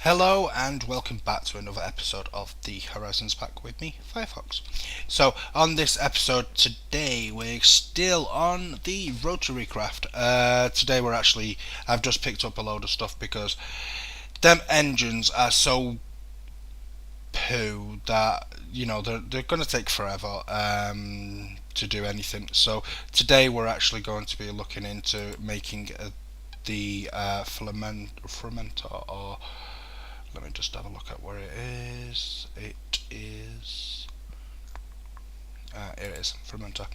Hello and welcome back to another episode of the Horizons Pack with me, Firefox. So on this episode today we're still on the rotary craft. Today I've just picked up a load of stuff because them engines are so poo that they're going to take forever to do anything. So today we're actually going to be looking into making the fermenter, or let me just have a look at where it is. Here it is, fermenter.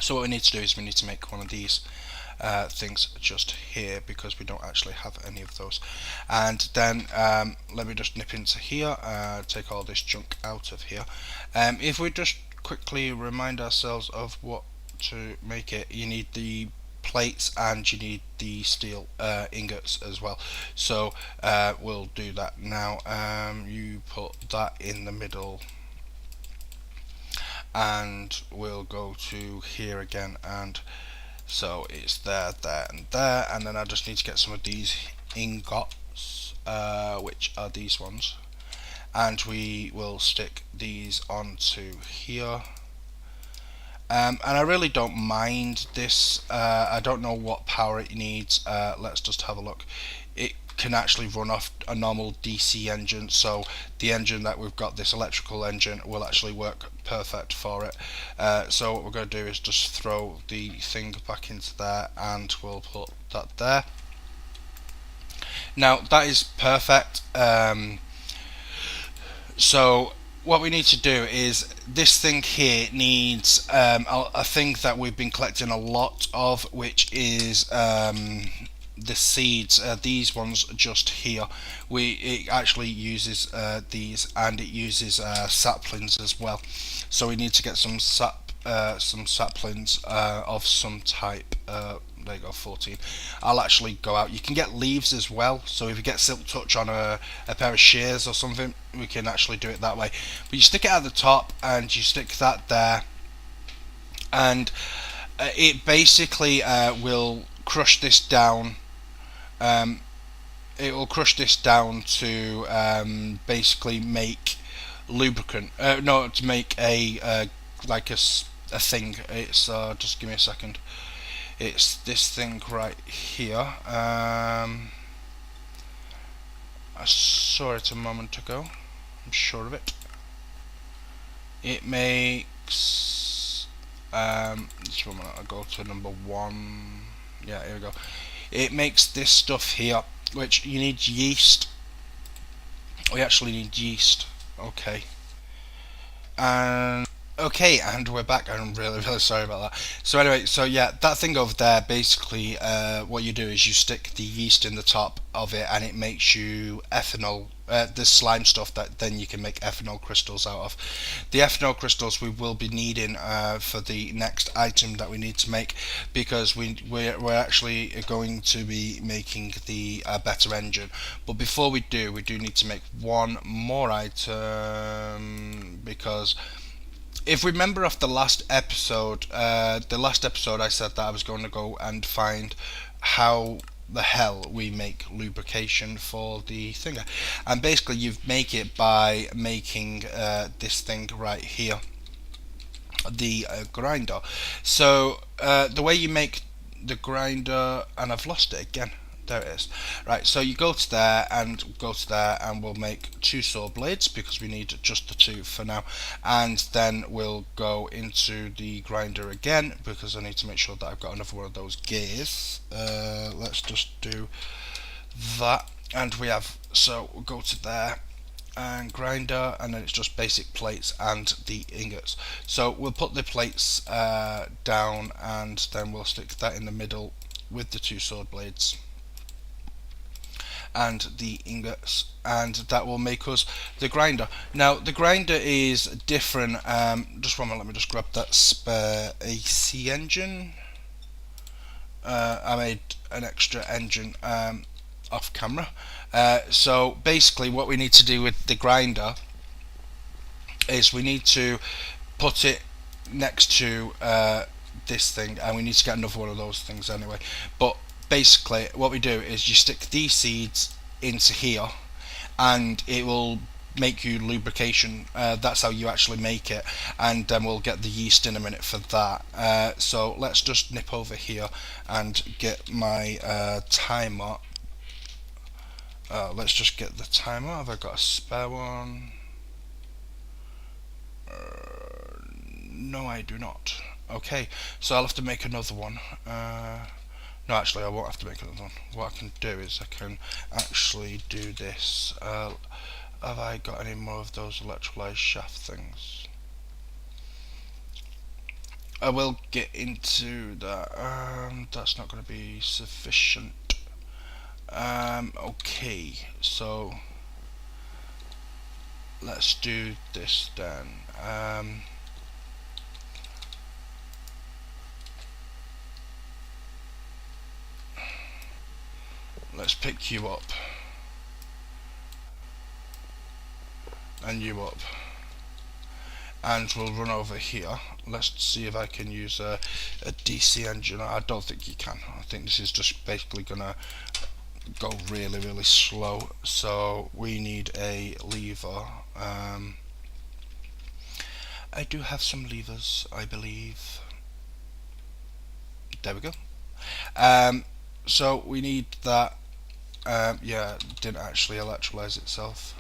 So what we need to do is we need to make one of these things just here because we don't actually have any of those. And then let me just nip into here, take all this junk out of here. If we just quickly remind ourselves of what to make it, you need the plates and you need the steel ingots as well. So we'll do that now. You put that in the middle and we'll go to here again, and so it's there, there and there, and then I just need to get some of these ingots, which are these ones, and we will stick these onto here. And I really don't mind this. I don't know what power it needs. Let's just have a look. It can actually run off a normal DC engine, so the engine that we've got, this electrical engine, will actually work perfect for it. So what we're going to do is just throw the thing back into there, and we'll put that there. Now that is perfect. So what we need to do is, this thing here needs a thing that we've been collecting a lot of, which is the seeds. These ones just here, it actually uses these, and it uses saplings as well. So we need to get some saplings of some type. There you go, 14. I'll actually go out. You can get leaves as well, so if you get silk touch on a pair of shears or something, we can actually do it that way. But you stick it at the top and you stick that there, and it basically will crush this down. It will crush this down to basically make lubricant. No, to make a like a thing. It's just give me a second. It's this thing right here. I saw it a moment ago. I'm sure of it. It makes this one. I'll go to number 1. Yeah, here we go. It makes this stuff here, which you need yeast. We actually need yeast. Okay. And we're back. I'm really sorry about that. So anyway, so yeah, that thing over there, basically what you do is you stick the yeast in the top of it, and it makes you ethanol, this slime stuff that then you can make ethanol crystals out of. The ethanol crystals we will be needing for the next item that we need to make, because we're actually going to be making the better engine. But before we do need to make one more item, because if we remember off the last episode, I said that I was going to go and find how the hell we make lubrication for the thinger, and basically you make it by making this thing right here, the grinder. So the way you make the grinder, and I've lost it again. There it is. Right, so you go to there and we'll make 2 saw blades, because we need just the 2 for now, and then we'll go into the grinder again, because I need to make sure that I've got another one of those gears. Let's just do that, and we have, so we'll go to there and grinder, and then it's just basic plates and the ingots. So we'll put the plates down, and then we'll stick that in the middle with the 2 sword blades and the ingots, and that will make us the grinder. Now the grinder is different. Just one minute, let me just grab that spare AC engine. I made an extra engine off camera. So basically what we need to do with the grinder is we need to put it next to this thing, and we need to get another one of those things anyway. But basically what we do is you stick these seeds into here, and it will make you lubrication. That's how you actually make it, and then we'll get the yeast in a minute for that. So let's just nip over here and get my timer. Let's just get the timer. Have I got a spare one? No, I do not. Okay, so I'll have to make another one. No, actually, I won't have to make another one. What I can do is I can actually do this. Have I got any more of those electrolyzed shaft things? I will get into that. That's not going to be sufficient. Okay, so let's do this then. Let's pick you up and you up, and we'll run over here. Let's see if I can use a DC engine. I don't think you can. I think this is just basically gonna go really slow, so we need a lever. I do have some levers, I believe. There we go. So we need that. Yeah, didn't actually electrolyze itself.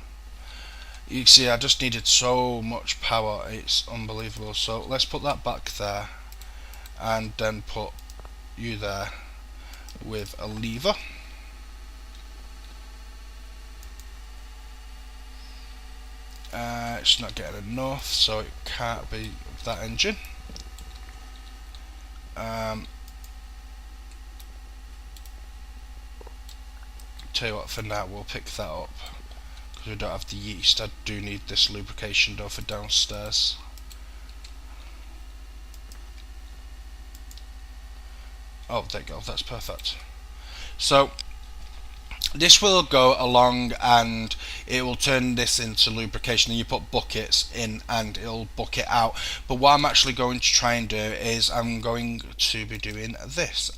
You see, I just needed so much power, it's unbelievable. So let's put that back there, and then put you there with a lever. It's not getting enough, so it can't be that engine. Tell you what, for now we'll pick that up because we don't have the yeast. I do need this lubrication though for downstairs. Oh, there you go, that's perfect. So this will go along and it will turn this into lubrication, and you put buckets in and it'll bucket out. But what I'm actually going to try and do is I'm going to be doing this.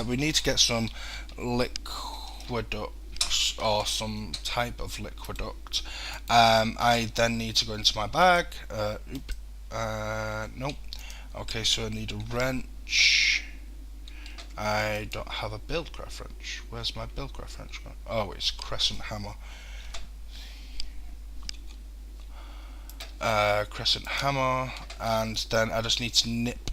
We need to get some liquiduct or some type of liquiduct. I then need to go into my bag. Nope. Okay, so I need a wrench. I don't have a build craft wrench. Where's my build craft wrench gone? Oh, it's crescent hammer. Crescent hammer, and then I just need to nip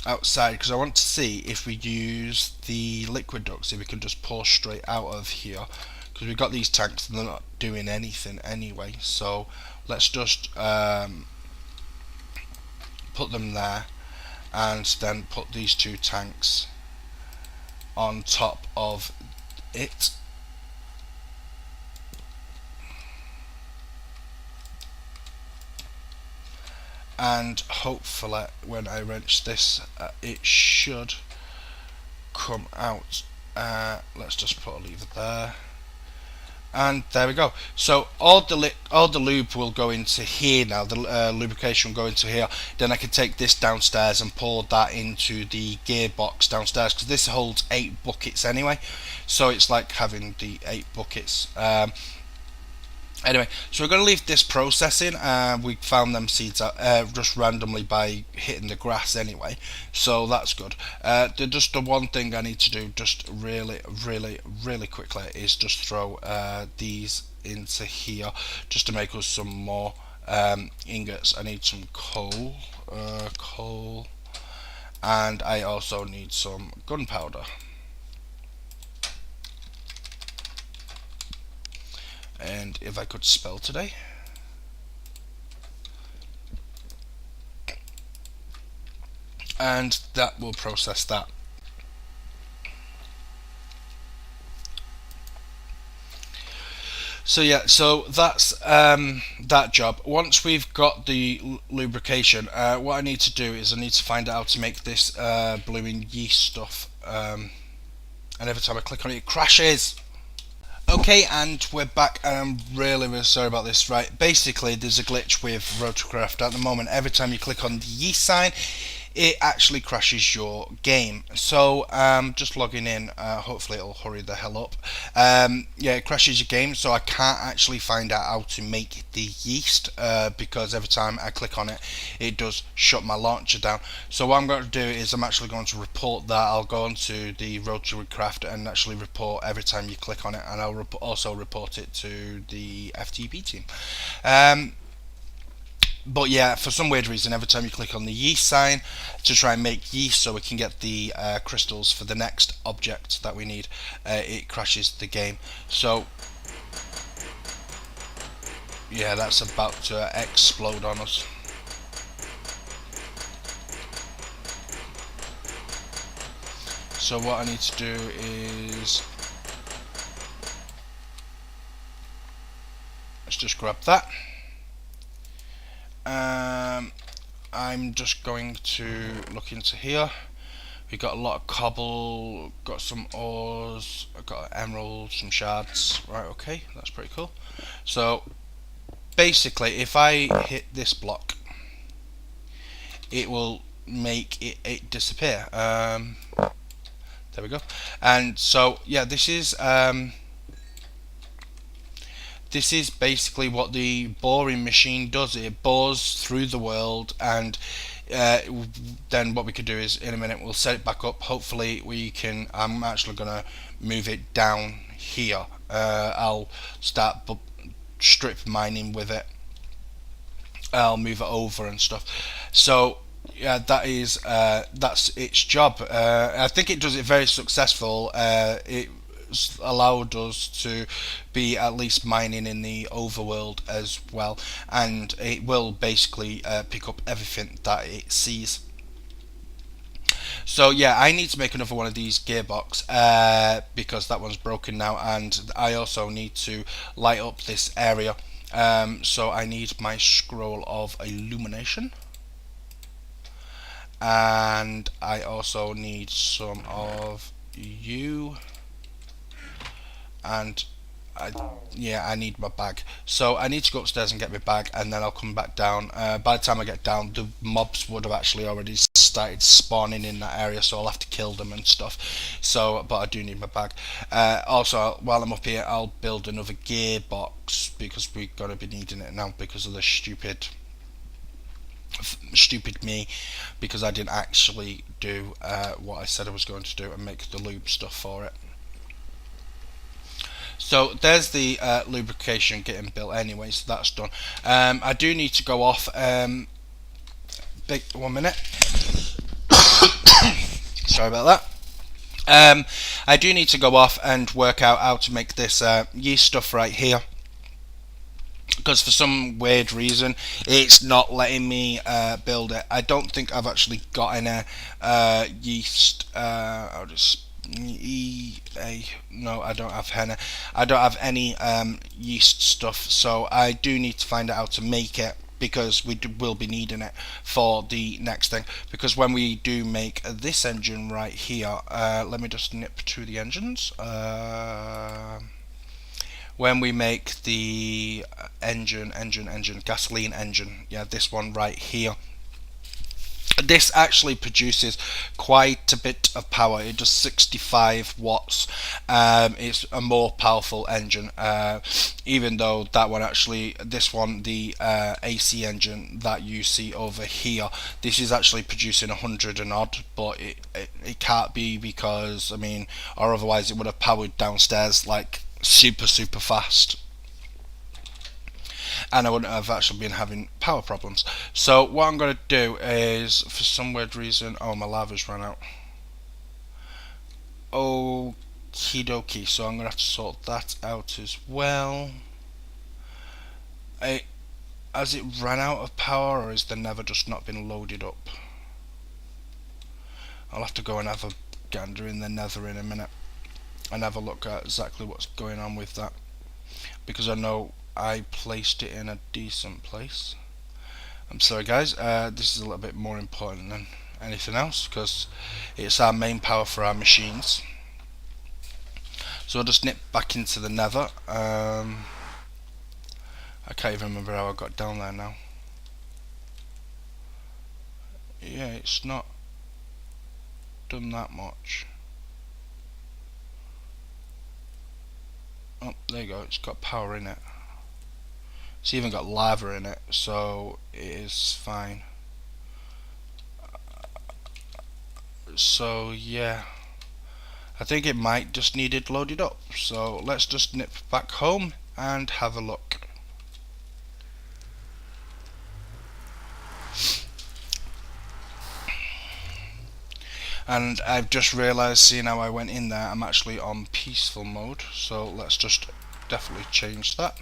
outside because I want to see if we use the liquid ducts, if we can just pour straight out of here, because we've got these tanks and they're not doing anything anyway. So let's just put them there, and then put these two tanks on top of it. And hopefully when I wrench this it should come out. Let's just put a lever there, and there we go. So all the lube will go into here now. The lubrication will go into here. Then I can take this downstairs and pour that into the gearbox downstairs, because this holds 8 buckets anyway. So it's like having the 8 buckets. Anyway, so we're going to leave this processing. We found them seeds out, just randomly by hitting the grass anyway, so that's good. Just the one thing I need to do just really quickly is just throw these into here just to make us some more ingots. I need some coal, and I also need some gunpowder. And if I could spell today. And that will process that. So yeah, so that's that job. Once we've got the lubrication, what I need to do is I need to find out how to make this blooming yeast stuff. And every time I click on it, it crashes. Okay, and we're back, and I'm really sorry about this. Right, basically there's a glitch with Rotorcraft at the moment. Every time you click on the yeast sign, it actually crashes your game. So just logging in, hopefully it'll hurry the hell up. Yeah, it crashes your game, so I can't actually find out how to make the yeast because every time I click on it, it does shut my launcher down. So what I'm going to do is I'm actually going to report that. I'll go onto the Road to Recraft and actually report every time you click on it, and I'll also report it to the FTP team. But yeah, for some weird reason, every time you click on the yeast sign to try and make yeast so we can get the crystals for the next object that we need, it crashes the game. So yeah, that's about to explode on us. So what I need to do is let's just grab that. I'm just going to look into here. We got a lot of cobble, got some ores, I've got emeralds, some shards. Right, okay, that's pretty cool. So basically, if I hit this block, it will make it disappear. There we go. And so yeah, this is basically what the boring machine does. It bores through the world, and then what we could do is in a minute we'll set it back up. Hopefully we can. I'm actually gonna move it down here. I'll start strip mining with it. I'll move it over and stuff. So yeah, that's its job. I think it does it very successful. It allowed us to be at least mining in the overworld as well, and it will basically pick up everything that it sees. So yeah, I need to make another one of these gearbox because that one's broken now, and I also need to light up this area. So I need my scroll of illumination, and I also need some of you, and I need my bag. So I need to go upstairs and get my bag, and then I'll come back down. By the time I get down, the mobs would have actually already started spawning in that area, so I'll have to kill them and stuff. So, but I do need my bag. Also, while I'm up here, I'll build another gearbox because we're gonna be needing it now because of the stupid me, because I didn't actually do what I said I was going to do and make the lube stuff for it. So there's the lubrication getting built anyway, so that's done. I do need to go off. Big 1 minute. Sorry about that. I do need to go off and work out how to make this yeast stuff right here, because for some weird reason it's not letting me build it. I don't think I've actually got any yeast. I'll just no, I don't have henna. I don't have any yeast stuff, so I do need to find out how to make it, because we will be needing it for the next thing. Because when we do make this engine right here, let me just nip to the engines. When we make the engine, gasoline engine, yeah, this one right here, this actually produces quite a bit of power. It does 65 watts. It's a more powerful engine, even though that one actually, this one, the AC engine that you see over here, this is actually producing 100 and odd, but it can't be, because I mean, or otherwise it would have powered downstairs like super fast, and I wouldn't have actually been having power problems. So what I'm going to do is, for some weird reason, oh, my lava's run out. Okie dokie, so I'm going to have to sort that out as well. Has it ran out of power, or is the nether just not been loaded up? I'll have to go and have a gander in the nether in a minute and have a look at exactly what's going on with that, because I know I placed it in a decent place. I'm sorry guys, this is a little bit more important than anything else, because it's our main power for our machines. So I'll just nip back into the nether. I can't even remember how I got down there now. Yeah, it's not done that much. Oh, there you go, it's got power in it. It's even got lava in it, so it is fine. So yeah, I think it might just need it loaded up. So let's just nip back home and have a look. And I've just realised, seeing how I went in there, I'm actually on peaceful mode, so let's just definitely change that.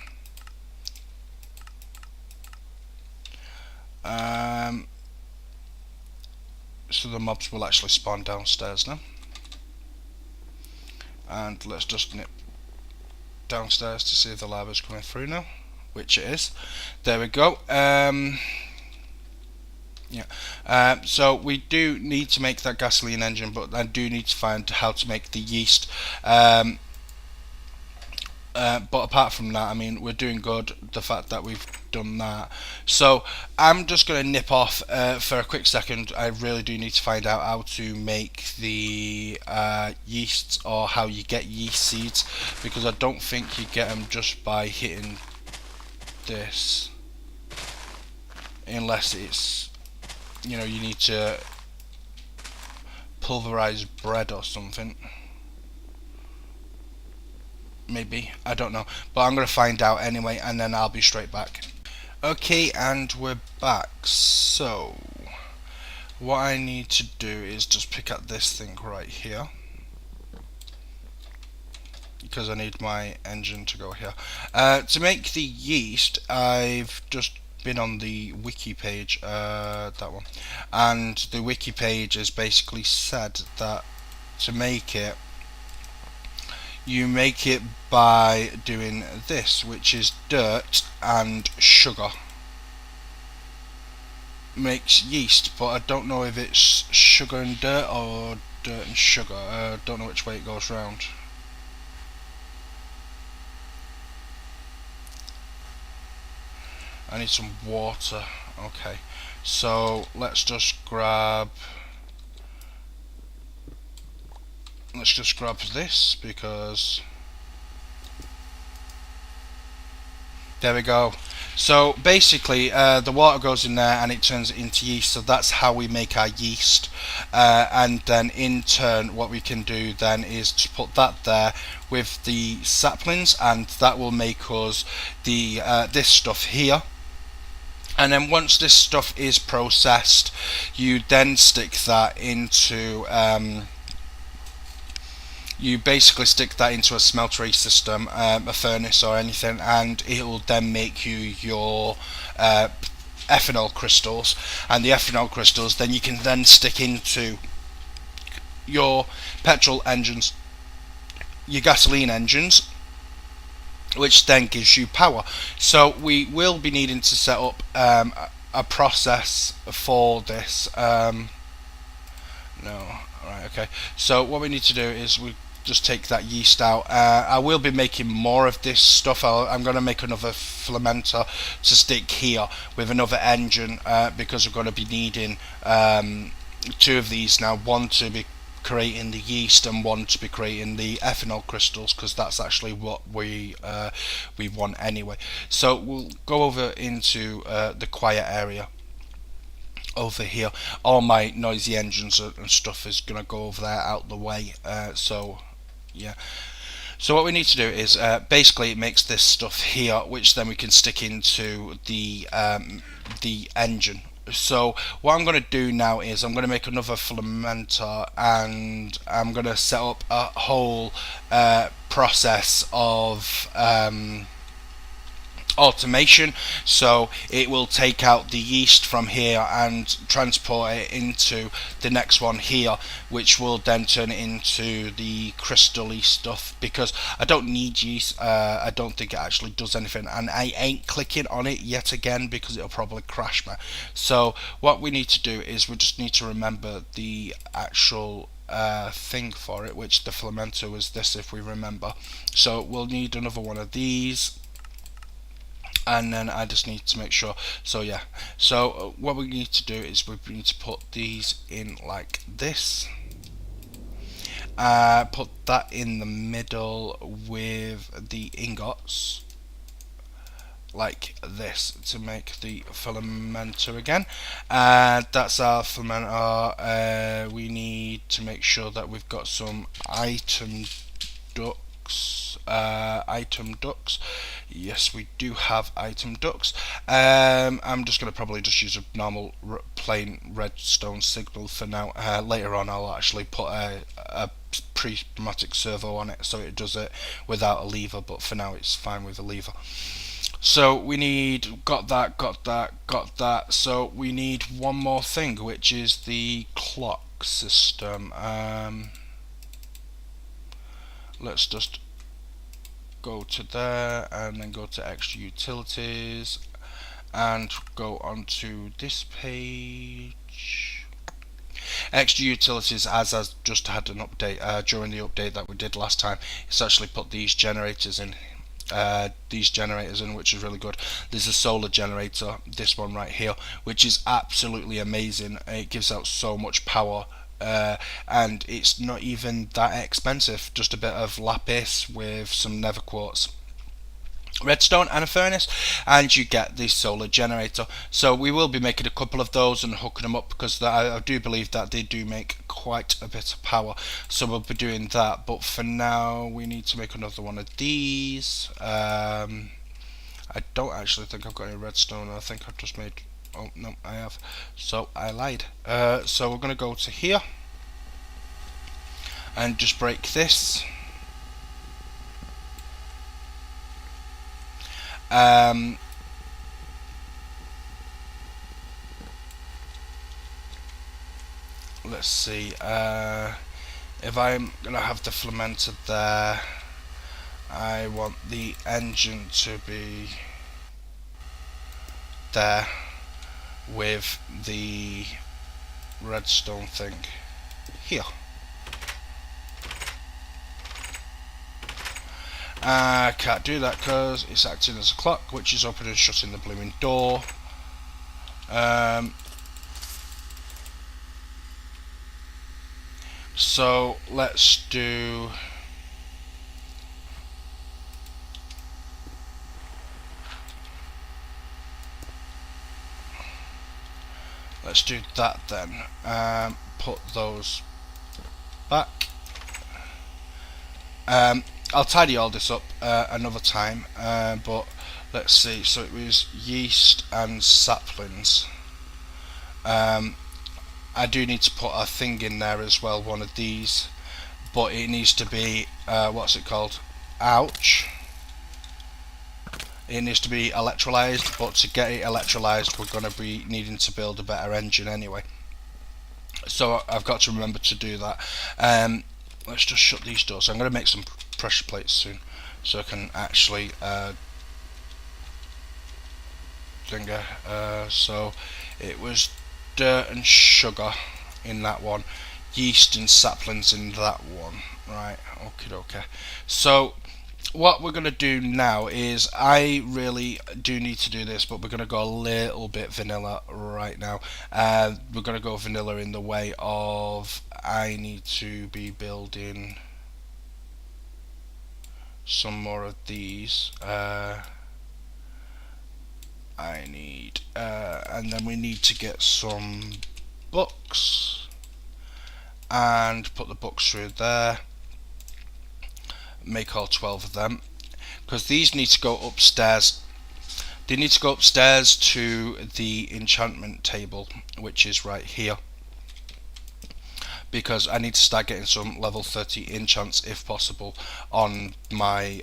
So the mobs will actually spawn downstairs now. And let's just nip downstairs to see if the lava's coming through now, which it is. There we go. So we do need to make that gasoline engine, but I do need to find how to make the yeast. But apart from that, I mean, we're doing good. The fact that we've done that. So I'm just going to nip off for a quick second. I really do need to find out how to make the yeasts, or how you get yeast seeds, because I don't think you get them just by hitting this, unless it's, you know, you need to pulverize bread or something. Maybe, I don't know, but I'm going to find out anyway, and then I'll be straight back. Okay, and we're back. So what I need to do is just pick up this thing right here, because I need my engine to go here. To make the yeast, I've just been on the wiki page, that one, and the wiki page has basically said that to make it, you make it by doing this, which is dirt and sugar makes yeast, but I don't know if it's sugar and dirt or dirt and sugar. I don't know which way it goes round. I need some water. Okay, so let's just grab this, because there we go. So basically the water goes in there and it turns it into yeast, so that's how we make our yeast. And then in turn what we can do then is to put that there with the saplings, and that will make us the this stuff here. And then once this stuff is processed, you then stick that into you basically stick that into a smeltery system, a furnace or anything, and it will then make you your ethanol crystals. And the ethanol crystals then you can then stick into your petrol engines, your gasoline engines, which then gives you power. So we will be needing to set up a process for this. No, alright, okay. So what we need to do is we just take that yeast out. I will be making more of this stuff. I'm going to make another fermenter to stick here with another engine, because we're going to be needing two of these now, one to be creating the yeast and one to be creating the ethanol crystals, because that's actually what we want anyway. So we'll go over into the quiet area over here. All my noisy engines and stuff is going to go over there out the way. So yeah, so what we need to do is basically it makes this stuff here, which then we can stick into the engine. So what I'm going to do now is I'm going to make another fermenter, and I'm going to set up a whole process of automation. So it will take out the yeast from here and transport it into the next one here, which will then turn it into the crystal-y stuff, because I don't need yeast. I don't think it actually does anything, and I ain't clicking on it yet again because it'll probably crash me. So what we need to do is we just need to remember the actual thing for it, which the fermenter was this, if we remember. So we'll need another one of these. and then I just need to make sure. So yeah, so what we need to do is we need to put these in like this. Put that in the middle with the ingots like this to make the filamenter again. That's our filamenter. We need to make sure that we've got some item ducts. Item ducts. Yes, we do have item ducts. I'm just going to probably just use a normal plain redstone signal for now. Later on, I'll actually put a pre-pneumatic servo on it so it does it without a lever, but for now it's fine with a lever. So we need got that. So we need one more thing, which is the clock system. Let's just go to there and then go to extra utilities and go onto this page. Extra utilities, as I just had an update during the update that we did last time. It's actually put these generators in. Which is really good. There's a solar generator, this one right here, which is absolutely amazing. It gives out so much power, and it's not even that expensive. Just a bit of lapis with some nether quartz, redstone and a furnace, and you get this solar generator. So we will be making a couple of those and hooking them up, because I do believe that they do make quite a bit of power, so we'll be doing that. But for now we need to make another one of these. I don't actually think I've got any redstone. I think I've just made, oh no, I have, so I lied. So we're going to go to here and just break this. Let's see, if I'm gonna have the filamenter there, I want the engine to be there with the redstone thing here. I can't do that because it's acting as a clock, which is opening and shutting the blooming door. So let's do that then. Put those back. I'll tidy all this up another time, but let's see. So it was yeast and saplings. I do need to put a thing in there as well, one of these, but it needs to be what's it called? Ouch. It needs to be electrolyzed, but to get it electrolyzed we're going to be needing to build a better engine anyway, so I've got to remember to do that. Let's just shut these doors. I'm going to make some pressure plates soon so I can actually so it was dirt and sugar in that one, yeast and saplings in that one, right? Okay. So what we're going to do now is, I really do need to do this, but we're going to go a little bit vanilla right now. We're going to go vanilla in the way of, I need to be building some more of these. I need, and then we need to get some books and put the books through there. Make all 12 of them, because these need to go upstairs. They need to go upstairs to the enchantment table, which is right here, because I need to start getting some level 30 enchants if possible on my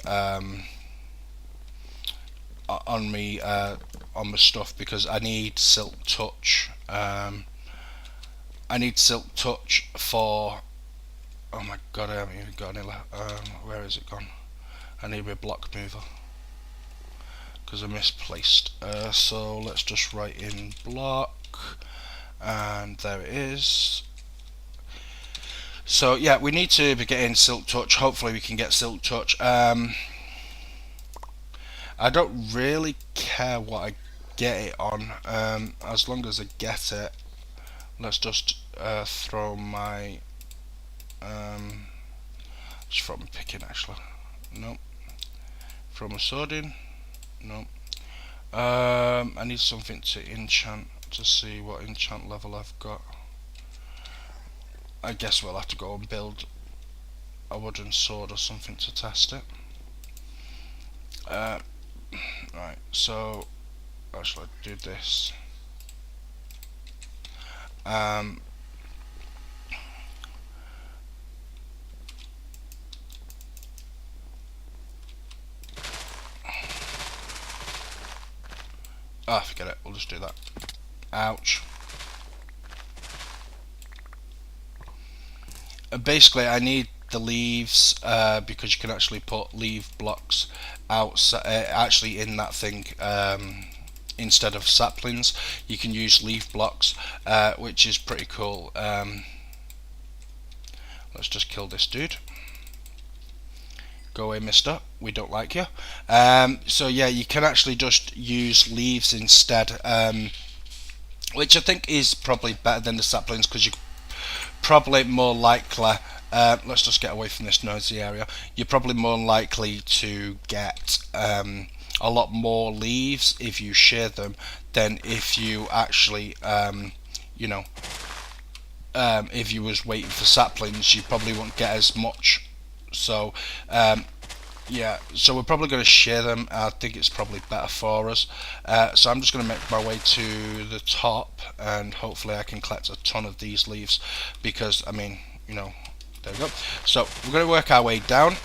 on my stuff, because I need silk touch. I need silk touch for, oh my god, I haven't even got any left. Where is it gone? I need my block mover because I misplaced. So let's just write in block, and there it is. So yeah, we need to be getting silk touch. Hopefully we can get silk touch. I don't really care what I get it on, as long as I get it. Let's just throw my just throw my pick in actually. Nope. Throw my sword in. Nope. I need something to enchant to see what enchant level I've got. I guess we'll have to go and build a wooden sword or something to test it. Right, so actually do this. Um, forget it, we'll just do that. Ouch. Basically, I need the leaves because you can actually put leaf blocks outside, actually in that thing. Instead of saplings, you can use leaf blocks, which is pretty cool. Let's just kill this dude. Go away, mister. We don't like you. So yeah, you can actually just use leaves instead, which I think is probably better than the saplings because you're probably more likely. Let's just get away from this noisy area. You're probably more likely to get a lot more leaves if you shear them than if you actually, you know, if you was waiting for saplings, you probably won't get as much. So yeah, so we're probably going to share them. I think it's probably better for us. So I'm just going to make my way to the top, and hopefully I can collect a ton of these leaves, because I mean, you know, there we go. So we're going to work our way down.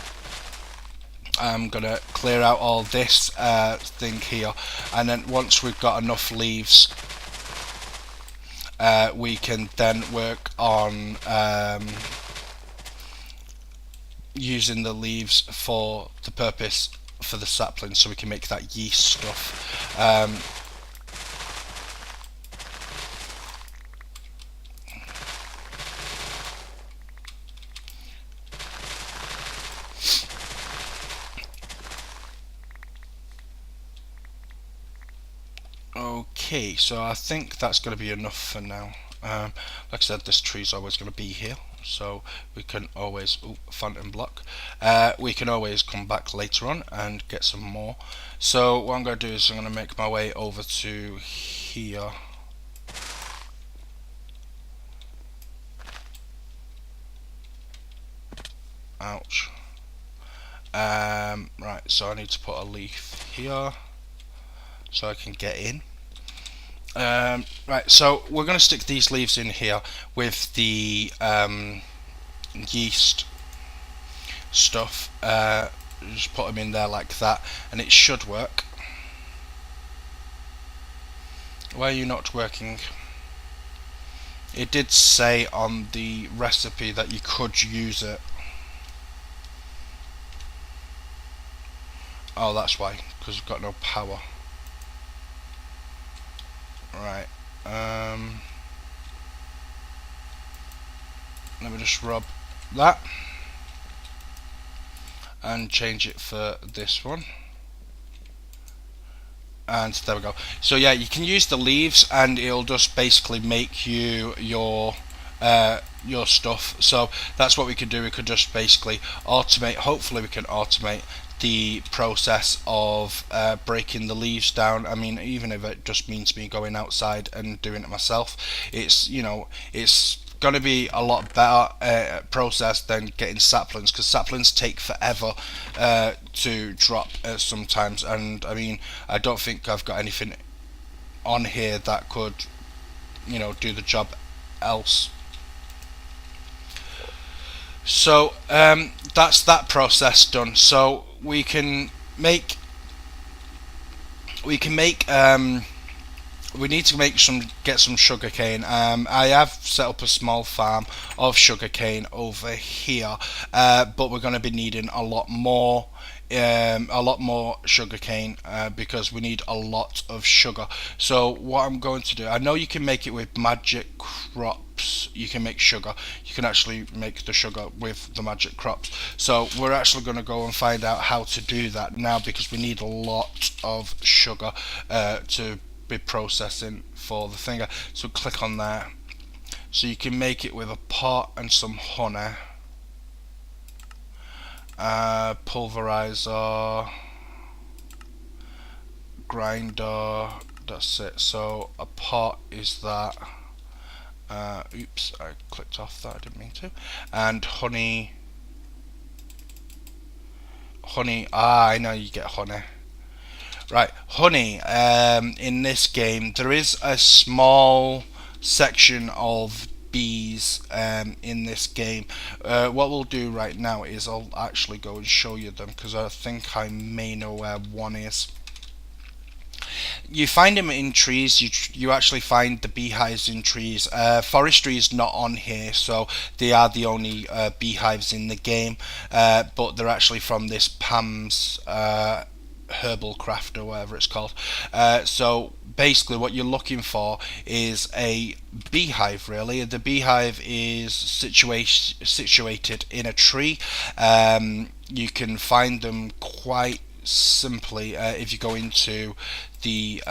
I'm going to clear out all this thing here, and then once we've got enough leaves, we can then work on using the leaves for the purpose for the sapling, so we can make that yeast stuff. Okay, so I think that's going to be enough for now. Like I said, this tree's always going to be here, so we can always phantom block. We can always come back later on and get some more. So what I'm going to do is I'm going to make my way over to here. Ouch. Right, so I need to put a leaf here so I can get in. Right, so we're going to stick these leaves in here with the yeast stuff. Just put them in there like that, and it should work. Why are you not working? It did say on the recipe that you could use it. Oh, that's why, because we've got no power. Right. Let me just rub that and change it for this one. And there we go. So yeah, you can use the leaves, and it'll just basically make you your stuff. So that's what we could do. We could just basically automate. Hopefully, we can automate the process of breaking the leaves down. I mean, even if it just means me going outside and doing it myself, it's, you know, it's going to be a lot better process than getting saplings, because saplings take forever to drop sometimes. And I mean, I don't think I've got anything on here that could, you know, do the job else. So that's that process done. So we can make we need to get some sugar cane. I have set up a small farm of sugar cane over here, but we're going to be needing a lot more sugar cane because we need a lot of sugar. So what I'm going to do, I know you can make it with magic crops. You can make sugar. You can actually make the sugar with the magic crops. So we're actually going to go and find out how to do that now because we need a lot of sugar to be processing for the finger. So click on there. So you can make it with a pot and some honey, pulverizer, grinder. That's it. So a pot is that. Oops, I clicked off that. I didn't mean to. And honey. Honey. I know you get honey. Right, honey. In this game, there is a small section of bees in this game. What we'll do right now is I'll actually go and show you them because I think I may know where one is. You find them in trees. You actually find the beehives in trees. Forestry is not on here, so they are the only beehives in the game. But they're actually from this Pam's herbal craft or whatever it's called. So basically what you're looking for is a beehive. Really, the beehive is situated in a tree. You can find them quite simply if you go into the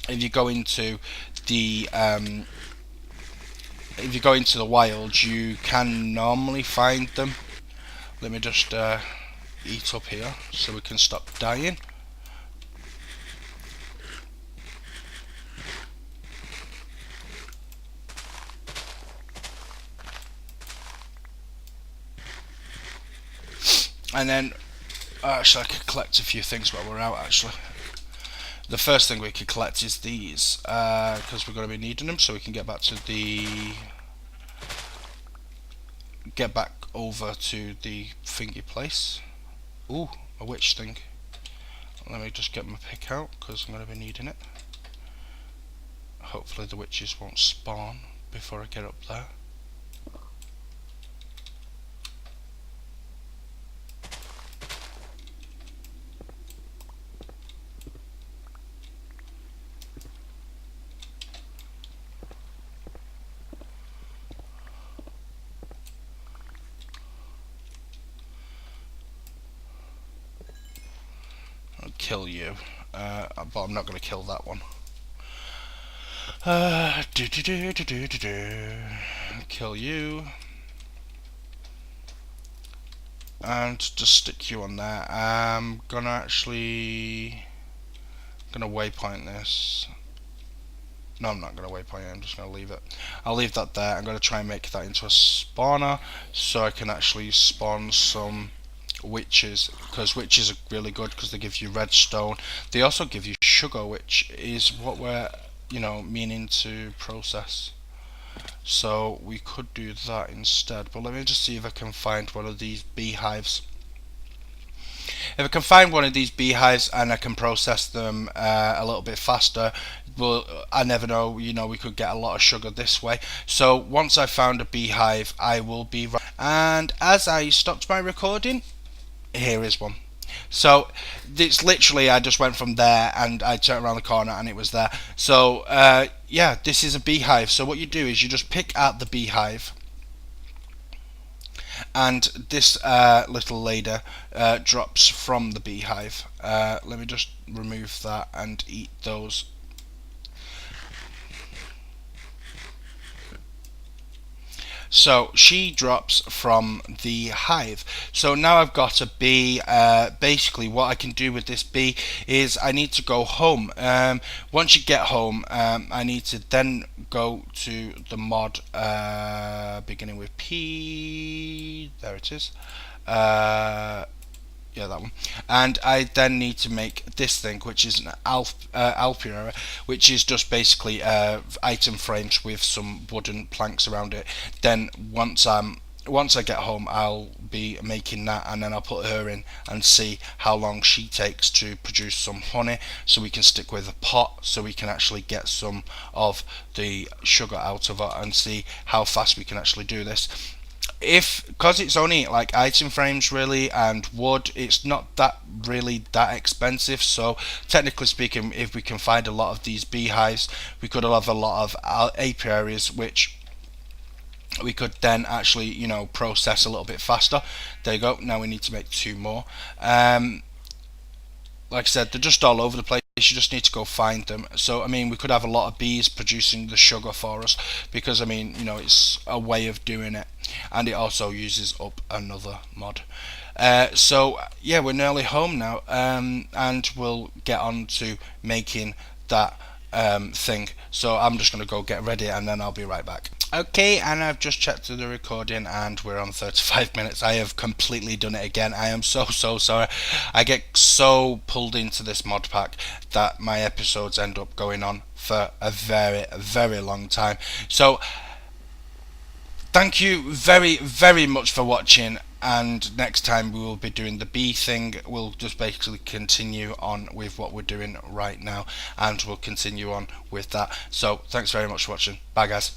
if you go into the if you go into the wild, you can normally find them. Let me just eat up here so we can stop dying. And then actually I could collect a few things while we're out. Actually, the first thing we could collect is these because we're going to be needing them so we can get back over to the thingy place. Ooh, a witch thing. Let me just get my pick out because I'm going to be needing it. Hopefully the witches won't spawn before I get up there. I'll kill you, but I'm not going to kill that one. Kill you. And just stick you on there. I'm gonna waypoint this. No, I'm not gonna waypoint it. I'm just gonna leave it. I'll leave that there. I'm gonna try and make that into a spawner so I can actually spawn some witches, because witches are really good because they give you redstone. They also give you sugar, which is what we're meaning to process. So we could do that instead, but let me just see if I can find one of these beehives. If I can find one of these beehives and I can process them a little bit faster, but I never know, we could get a lot of sugar this way. So once I've found a beehive, I will be right. And as I stopped my recording, here is one. So it's literally, I just went from there and I turned around the corner and it was there. So yeah, this is a beehive. So what you do is you just pick out the beehive, and this little lady drops from the beehive. Let me just remove that and eat those. So she drops from the hive. So now I've got a bee. Basically what I can do with this bee is I need to go home. Once you get home, I need to then go to the mod beginning with P. There it is. Yeah, that one. And I then need to make this thing, which is an alpira, which is just basically item frames with some wooden planks around it. Then once I'm once I get home, I'll be making that, and then I'll put her in and see how long she takes to produce some honey, so we can stick with a pot, so we can actually get some of the sugar out of her and see how fast we can actually do this. If, because it's only like item frames really and wood, it's not that really that expensive. So technically speaking, if we can find a lot of these beehives, we could have a lot of apiaries, which we could then actually, process a little bit faster. There you go. Now we need to make two more. Like I said, they're just all over the place. You just need to go find them. So I mean, we could have a lot of bees producing the sugar for us, because I mean, it's a way of doing it, and it also uses up another mod. So yeah, we're nearly home now, and we'll get on to making that thing. So I'm just going to go get ready, and then I'll be right back. Okay, and I've just checked the recording, and we're on 35 minutes. I have completely done it again. I am so sorry. I get so pulled into this mod pack that my episodes end up going on for a very long time. So thank you very much for watching, and next time we will be doing the bee thing. We'll just basically continue on with what we're doing right now, and we'll continue on with that. So thanks very much for watching. Bye guys.